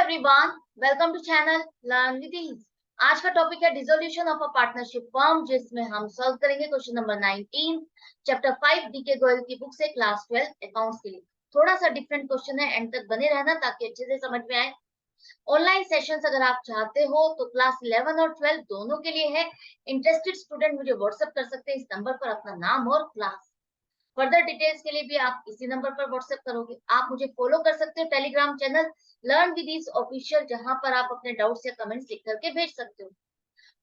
Everyone, welcome to channel learn with ease. आज का topic है dissolution of a partnership firm, जिसमें हम सॉल्व करेंगे question number 19 chapter 5 DK Goyal की बुक से क्लास 12 अकाउंट्स के लिए। थोड़ा सा डिफरेंट क्वेश्चन है, एंड तक बने रहना ताकि अच्छे से समझ में आए। ऑनलाइन सेशंस अगर आप चाहते हो तो क्लास 11 और 12 दोनों के लिए है। इंटरेस्टेड स्टूडेंट मुझे व्हाट्सएप कर सकते हैं इस नंबर पर अपना नाम और क्लास। फर्दर डिटेल्स के लिए भी आप इसी नंबर पर व्हाट्सएप करोगे। आप मुझे फॉलो कर सकते हो Telegram channel learn with ease official, जहां पर आप अपने डाउट्स या कमेंट्स लिख करके भेज सकते हो।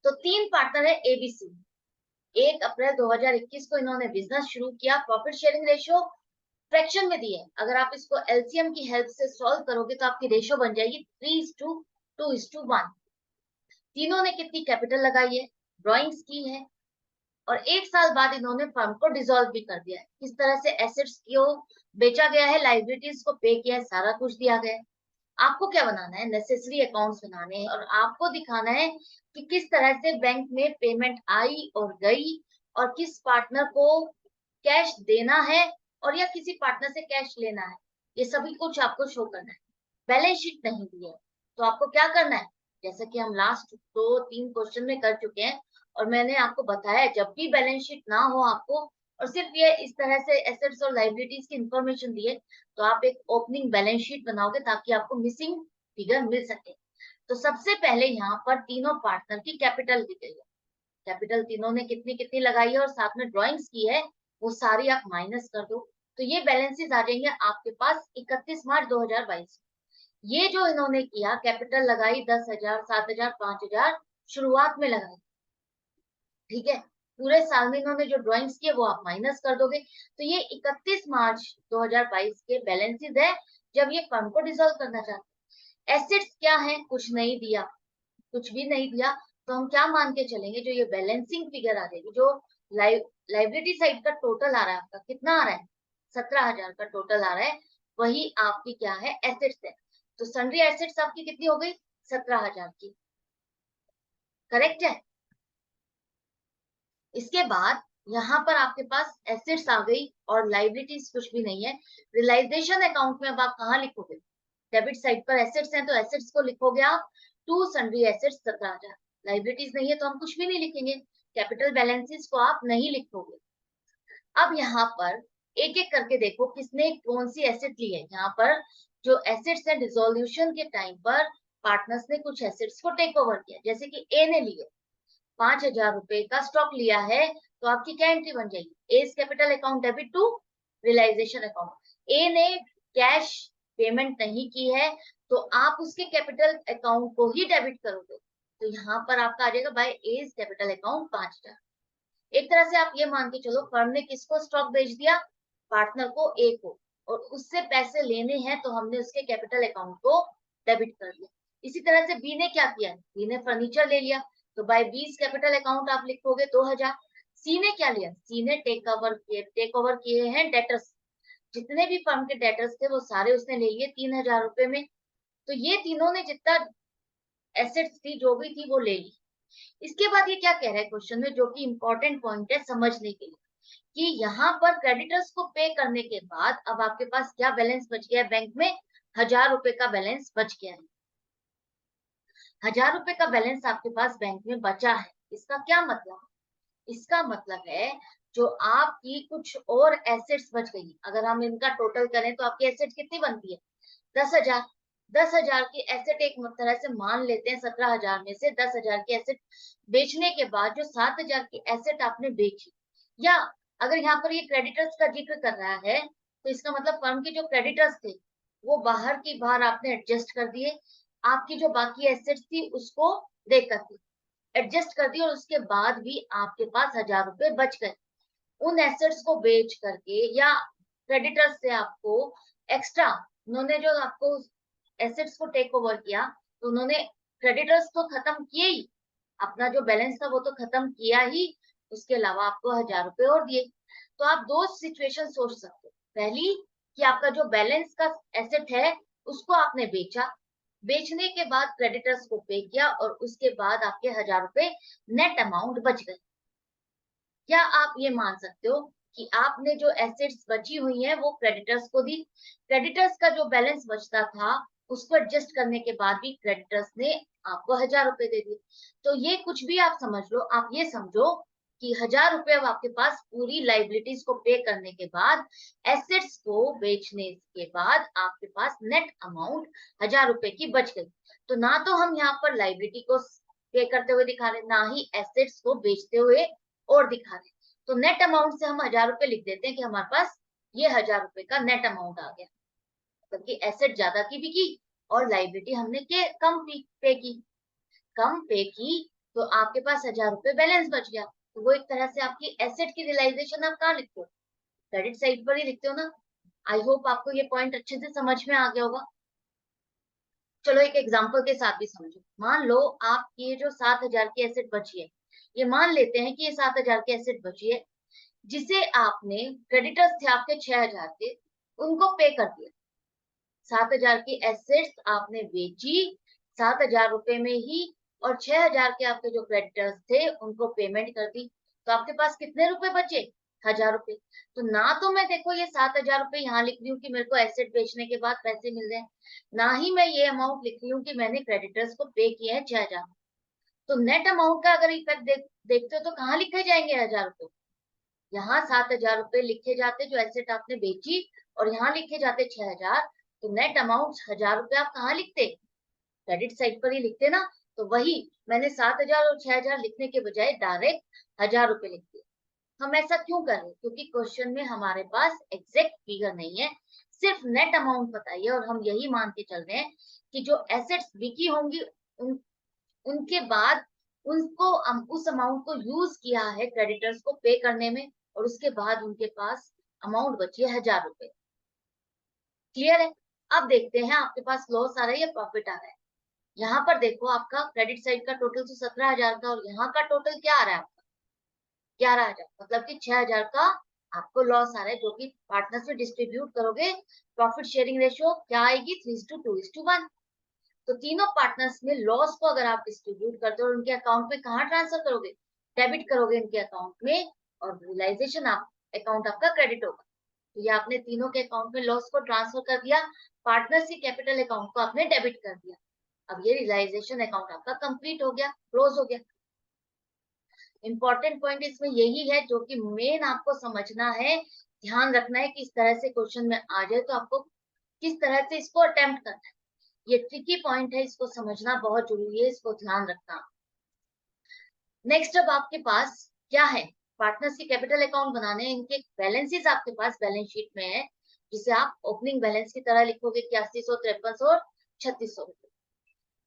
तो तीन पार्टनर है एबीसी। 1 अप्रैल 2021 को इन्होंने बिजनेस शुरू किया। प्रॉफिट शेयरिंग रेशियो फ्रैक्शन में दी है। अगर आप इसको एलसीएम की हेल्प से सॉल्व करोगे तो आपकी रेशियो बन जाएगी 3:2:1। तीनों ने कितनी कैपिटल लगाई है, ड्रॉइंग्स की है, और 1 साल बाद इन्होंने फर्म को डिसॉल्व भी कर दिया है। किस तरह से एसेट्स को बेचा गया है, लाइबिलिटीज को पे किया है, सारा कुछ दिया गया है। आपको क्या बनाना है, नेसेसरी अकाउंट्स बनाने हैं और आपको दिखाना है कि किस तरह से बैंक में पेमेंट आई और गई, और किस पार्टनर को कैश देना है और या किसी पार्टनर से कैश लेना है। ये सभी कुछ आपको शो करना है। बैलेंस शीट नहीं दी है तो आपको क्या करना है, जैसा कि हम लास्ट 2-3 क्वेश्चन में कर चुके हैं और मैंने आपको बताया, जब भी बैलेंस शीट ना हो आपको और सिर्फ ये इस तरह से एसेट्स और लाइबिलिटीज की इंफॉर्मेशन दी है, तो आप एक ओपनिंग बैलेंस शीट बनाओगे ताकि आपको मिसिंग फिगर मिल सके। तो सबसे पहले यहाँ पर तीनों पार्टनर की कैपिटल दी गई है। कैपिटल तीनों ने कितनी कितनी लगाई है और साथ में ड्रॉइंग्स की है, वो सारी आप माइनस कर दो। तो ये बैलेंसेस आ जाएंगे आपके पास 31 मार्च 2022। ये जो इन्होंने किया, कैपिटल लगाई 10,000, 7,000, 5,000 शुरुआत में लगाई, ठीक है। पूरे साल में इन्होंने जो ड्राइंग्स किए वो आप माइनस कर दोगे। तो ये 31 मार्च 2022 के बैलेंसेस है जब ये फर्म को डिसॉल्व करना चाहते हैं। एसेट्स क्या है, कुछ नहीं दिया, कुछ भी नहीं दिया। तो हम क्या मान के चलेंगे, जो ये बैलेंसिंग फिगर आ जाएगी, जो लाइबिलिटी साइड का टोटल आ रहा है आपका, कितना आ रहा है, 17,000 का टोटल आ रहा है, वही आपकी क्या है, एसेट्स है। तो सन्ड्री एसेट्स आपकी कितनी हो गई, 17,000 की। करेक्ट है। इसके बाद यहाँ पर आपके पास एसेट्स आ गई और लाइबिलिटीज कुछ भी नहीं है। रियलाइजेशन अकाउंट में अब आप कहाँ लिखोगे, डेबिट साइड पर एसेट्स हैं तो एसेट्स को लिखोगे आप टू सन्ड्री एसेट्स 17,000। लाइबिलिटीज नहीं है तो हम कुछ भी नहीं लिखेंगे, कैपिटल बैलेंसेस को आप नहीं लिखोगे। अब यहाँ पर एक एक करके देखो किसने कौन सी एसेट ली है। यहाँ पर जो एसेट्स है, डिसोल्यूशन के टाइम पर पार्टनर्स ने कुछ एसेट्स को टेक ओवर किया, जैसे कि ए ने लिए 5,000 रुपए का स्टॉक लिया है, तो आपकी क्या एंट्री बन जाएगी, as capital account debit to realisation account. A ने कैश पेमेंट नहीं की है तो आप उसके कैपिटल अकाउंट को ही डेबिट करोगे। तो यहाँ पर आपका आ जाएगा बाय एज कैपिटल अकाउंट 5,000। एक तरह से आप ये मान के चलो, फर्म ने किसको स्टॉक बेच दिया, पार्टनर को, ए को, और उससे पैसे लेने हैं तो हमने उसके कैपिटल अकाउंट को डेबिट कर दिया। इसी तरह से बी ने क्या किया, बी ने फर्नीचर ले लिया, तो बाय बीस कैपिटल अकाउंट आप लिखोगे 2,000। सी ने क्या लिया, सी ने टेक ओवर किए हैं डेटर्स, जितने भी फर्म के डेटर्स थे वो सारे उसने ले लिए 3,000 रुपए में। तो ये तीनों ने जितना एसेट्स थी जो भी थी वो ले ली। इसके बाद ये क्या कह रहा है क्वेश्चन में, जो कि इंपॉर्टेंट पॉइंट है समझने के लिए, कि यहाँ पर क्रेडिटर्स को पे करने के बाद अब आपके पास क्या बैलेंस बच गया है बैंक में, 1,000 रुपए का बैलेंस बच गया है। 1,000 रुपए का बैलेंस आपके पास बैंक में बचा है। इसका क्या मतलब, इसका मतलब है जो आपकी कुछ और एसेट्स बच गई, अगर हम इनका टोटल करें तो आपकी एसेट कितनी बनती है, 10,000। 10,000 की एसेट एक तरह से मान लेते हैं, 17,000 में से 10,000 की एसेट बेचने के बाद जो 7,000 की एसेट आपने बेची, या अगर यहाँ पर ये क्रेडिटर्स का जिक्र कर रहा है तो इसका मतलब फर्म के जो क्रेडिटर्स थे वो बाहर की बाहर आपने एडजस्ट कर दिए, आपकी जो बाकी एसेट्स थी उसको देकर के एडजस्ट कर दिया, और उसके बाद भी आपके पास 1,000 रुपए बच गए। उन एसेट्स को बेच करके या क्रेडिटर्स से आपको एक्स्ट्रा, उन्होंने जो आपको एसेट्स को टेक ओवर किया तो उन्होंने क्रेडिटर्स तो खत्म किए ही, अपना जो बैलेंस था वो तो खत्म किया ही, उसके अलावा आपको 1,000 रुपए और दिए। तो आप दो सिचुएशन सोच सकते हो, पहली कि आपका जो बैलेंस का एसेट है उसको आपने बेचा, बेचने के बाद क्रेडिटर्स को पे किया और उसके बाद आपके 1,000 रुपए नेट अमाउंट बच गए। क्या आप ये मान सकते हो कि आपने जो एसेट्स बची हुई है वो क्रेडिटर्स को दी, क्रेडिटर्स का जो बैलेंस बचता था उसको एडजस्ट करने के बाद भी क्रेडिटर्स ने आपको 1000 रुपए दे दिए। तो ये कुछ भी आप समझ लो, आप ये समझो कि 1000 रुपए अब आपके पास पूरी लाइबिलिटीज को पे करने के बाद, एसेट्स को बेचने के बाद आपके पास नेट अमाउंट 1000 रुपए की बच गई। तो ना तो हम यहाँ पर लाइबिलिटी को पे करते हुए दिखा रहे, ना ही एसेट्स को बेचते हुए और दिखा रहे। तो नेट अमाउंट से हम 1000 रुपए लिख देते हैं कि हमारे पास ये 1000 रुपए का नेट अमाउंट आ गया, क्योंकि एसेट ज्यादा की बिकी और लाइबिलिटी हमने के कम पे की, कम पे की, तो आपके पास 1000 रुपए बैलेंस बच गया। तो वो एक तरह से आपकी एसेट की रियलाइजेशन आप कहाँ लिखते हो, क्रेडिट साइड पर ही लिखते हो ना। आई होप आपको ये पॉइंट अच्छे से समझ में आ गया होगा। चलो एक एग्जांपल के साथ भी समझो। मान लो आपकी ये जो 7000 की एसेट बची है, ये मान लेते हैं कि ये 7000 की एसेट बची है, जिसे आपने, क्रेडिटर्स थे आपके 6000 के, उनको पे कर दिया। 7000 की एसेट्स आपने बेची 7000 रुपए में ही, और 6000 के आपके जो क्रेडिटर्स थे उनको पेमेंट कर दी। तो आपके पास कितने रुपए बचे, 1000 रुपए। तो ना तो मैं देखो ये 7000 रुपए यहाँ लिख रही हूँ कि मेरे को एसेट बेचने के बाद पैसे मिल रहे हैं, ना ही मैं ये अमाउंट लिख रही हूँ कि मैंने क्रेडिटर्स को पे किया है 6000। तो नेट अमाउंट का अगर इफेक्ट देखते हो तो कहाँ लिखे जाएंगे 1000 रुपए, यहाँ 7000 रुपए लिखे जाते जो एसेट आपने बेची, और यहाँ लिखे जाते 6000। तो नेट अमाउंट 1000 रुपए आप कहाँ लिखते, क्रेडिट साइड पर ही लिखते ना। तो वही मैंने 7000 और 6000 लिखने के बजाय डायरेक्ट 1000 रुपए लिख दिए। हम ऐसा क्यों कर रहे हैं, क्योंकि क्वेश्चन में हमारे पास एग्जैक्ट फिगर नहीं है, सिर्फ नेट अमाउंट बताइए, और हम यही मान के चल रहे हैं कि जो एसेट्स बिकी होंगी उनके बाद उनको उस अमाउंट को यूज किया है क्रेडिटर्स को पे करने में, और उसके बाद उनके पास अमाउंट बची है 1000 रुपए। क्लियर है। अब देखते हैं आपके पास लॉस आ रहा है या प्रॉफिट आ रहा है। यहाँ पर देखो आपका क्रेडिट साइड का टोटल तो 17,000 का, और यहाँ का टोटल क्या आ रहा है आपका 11,000, मतलब कि 6,000 का आपको लॉस आ रहा है, जो कि पार्टनर से डिस्ट्रीब्यूट करोगे। प्रॉफिट शेयरिंग रेशियो क्या आएगी, 3:2:1। तो तीनों पार्टनर्स में लॉस को अगर आप डिस्ट्रीब्यूट करते हो और उनके अकाउंट में कहाँ ट्रांसफर करोगे, डेबिट करोगे इनके अकाउंट में, और रियलाइजेशन आप अकाउंट आपका क्रेडिट होगा। तो ये आपने तीनों के अकाउंट में लॉस को ट्रांसफर कर दिया, पार्टनर्स की कैपिटल अकाउंट को आपने डेबिट कर दिया। अब ये रियलाइजेशन अकाउंट आपका कंप्लीट हो गया, क्लोज हो गया। इंपॉर्टेंट पॉइंट इसमें यही है जो कि मेन आपको समझना है, ध्यान रखना है कि इस तरह से क्वेश्चन में आ जाए तो आपको किस तरह से इसको अटेम्प्ट करना है। ये ट्रिकी पॉइंट है, इसको समझना बहुत जरूरी है, इसको ध्यान रखना। नेक्स्ट अब आपके पास क्या है, पार्टनर्स की कैपिटल अकाउंट बनाने, इनके बैलेंसेस आपके पास बैलेंस शीट में है, जिसे आप ओपनिंग बैलेंस की तरह लिखोगे कि 8800, 5300 और 3600 रुपए।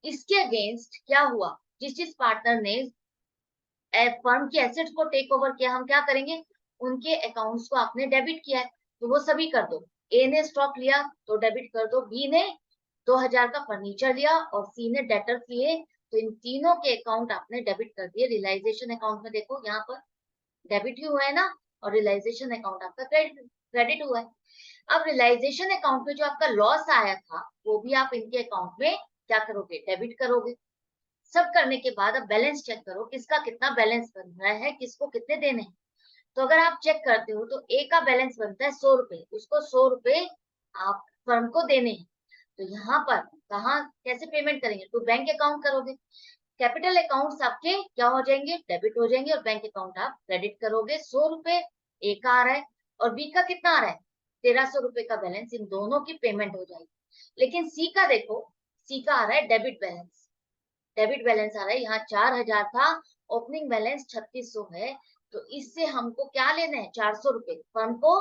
इसके अगेंस्ट क्या हुआ, जिस जिस पार्टनर ने फर्म की एसेट्स को टेक ओवर किया, हम क्या करेंगे, उनके अकाउंट्स को आपने डेबिट किया है तो वो सभी कर दो। ए ने स्टॉक लिया तो डेबिट कर दो, बी ने 2000 का फर्नीचर लिया, और सी ने डेटर्स लिए, तो इन तीनों के अकाउंट आपने डेबिट कर दिए। रियलाइजेशन अकाउंट में देखो यहाँ पर डेबिट ही हुआ है ना, और रियलाइजेशन अकाउंट आपका क्रेडिट हुआ है। अब रियलाइजेशन अकाउंट में जो आपका लॉस आया था वो भी आप इनके अकाउंट में क्या करोगे, डेबिट करोगे। सब करने के बाद अब बैलेंस चेक करो, किसका कितना बैलेंस बन रहा है, किसको कितने देने हैं। तो अगर आप चेक करते हो तो ए का बैलेंस बनता है 100 रुपए, उसको 100 रुपए आप फर्म को देने हैं। तो यहाँ पर कहाँ कैसे पेमेंट करेंगे, तो बैंक अकाउंट करोगे। कैपिटल अकाउंट्स आपके क्या हो जाएंगे, डेबिट हो जाएंगे, और बैंक अकाउंट आप क्रेडिट करोगे। 100 रुपए ए का आ रहा है और बी का कितना आ रहा है, 1300 रुपए का बैलेंस, इन दोनों की पेमेंट हो जाएगी। लेकिन सी का देखो, सी का आ रहा है डेबिट बैलेंस, डेबिट बैलेंस आ रहा है, यहाँ 4000 था, ओपनिंग बैलेंस 3600 है। तो इससे हमको क्या लेना है, 400 रुपए, फर्म को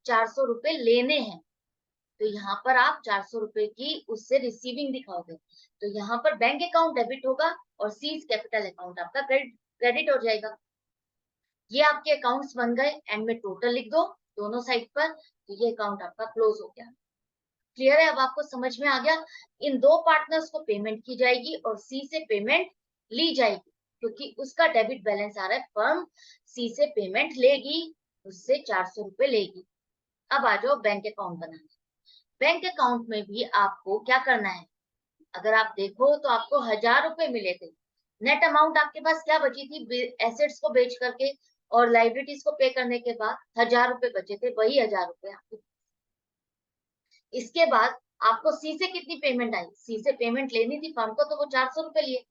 400 रुपए लेने हैं। तो यहाँ पर आप 400 रुपए की उससे रिसीविंग दिखाओगे, तो यहाँ पर बैंक अकाउंट डेबिट होगा और सीज कैपिटल अकाउंट आपका क्रेडिट हो जाएगा। ये आपके अकाउंट्स बन गए, एंड में टोटल लिख दो दोनों साइड पर, तो ये अकाउंट आपका क्लोज हो गया। क्लियर है, अब आपको समझ में आ गया। इन दो पार्टनर्स को पेमेंट की जाएगी और सी से पेमेंट ली जाएगी, क्योंकि उसका डेबिट बैलेंस आ रहा है, फर्म सी से पेमेंट लेगी, उससे 400 रुपए लेगी। अब आ जाओ बैंक अकाउंट बनाने। बैंक अकाउंट में भी आपको क्या करना है, अगर आप देखो तो आपको 1000 रुपए मिले थे, नेट अमाउंट आपके पास क्या बची थी एसेट्स को बेच करके, और लाइबिलिटीज को पे करने के बाद 1000 रुपए बचे थे, वही 1000 रुपए आपके। इसके बाद आपको सी से कितनी पेमेंट आई, सी से पेमेंट लेनी थी फर्म को, तो वो 400 रुपए लिए।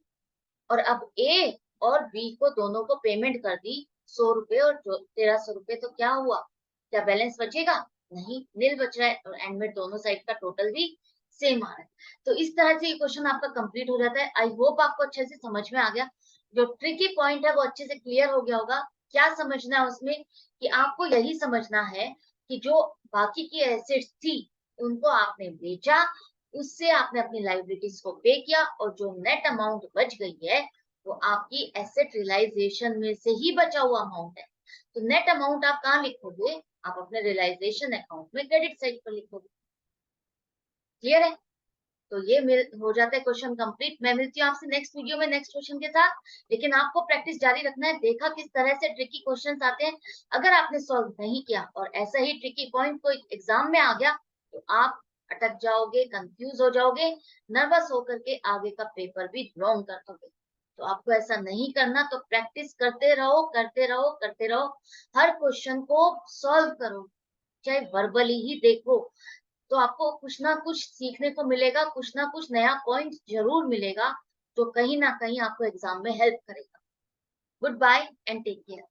और अब ए और बी को दोनों को पेमेंट कर दी 100 रुपए और 1300 रुपए, तो क्या हुआ, क्या बैलेंस बचेगा, नहीं, नील बच रहा है। और एंड में दोनों साइड का टोटल भी सेम आ रहा है। तो इस तरह से ये क्वेश्चन आपका कंप्लीट हो जाता है। आई होप आपको अच्छे से समझ में आ गया। जो ट्रिकी पॉइंट है वो अच्छे से क्लियर हो गया होगा। क्या समझना है उसमें, कि आपको यही समझना है कि जो बाकी की एसेट्स थी उनको आपने बेचा, उससे आपने अपनी लाइबिलिटीज को पे किया, और जो नेट अमाउंट बच गई है वो आपकी एसेट रियलाइजेशन में से ही बचा हुआ अमाउंट है। तो नेट अमाउंट आप कहाँ लिखोगे, आप अपने रियलाइजेशन अकाउंट में क्रेडिट साइड पर लिखोगे। क्लियर है? तो ये हो जाता है क्वेश्चन कंप्लीट। मैं मिलती हूँ आपसे नेक्स्ट वीडियो में नेक्स्ट क्वेश्चन के साथ। लेकिन आपको प्रैक्टिस जारी रखना है। देखा किस तरह से ट्रिकी क्वेश्चंस आते हैं, अगर आपने सॉल्व नहीं किया और ऐसा ही ट्रिकी पॉइंट कोई एग्जाम में आ गया तो आप अटक जाओगे, कंफ्यूज हो जाओगे, नर्वस होकर के आगे का पेपर भी रॉन्ग कर दोगे। तो आपको ऐसा नहीं करना। तो प्रैक्टिस करते रहो, करते रहो, करते रहो। हर क्वेश्चन को सॉल्व करो, चाहे वर्बली ही देखो, तो आपको कुछ ना कुछ सीखने को मिलेगा, कुछ ना कुछ नया पॉइंट जरूर मिलेगा, जो कहीं ना कहीं आपको एग्जाम में हेल्प करेगा। Good bye and take care.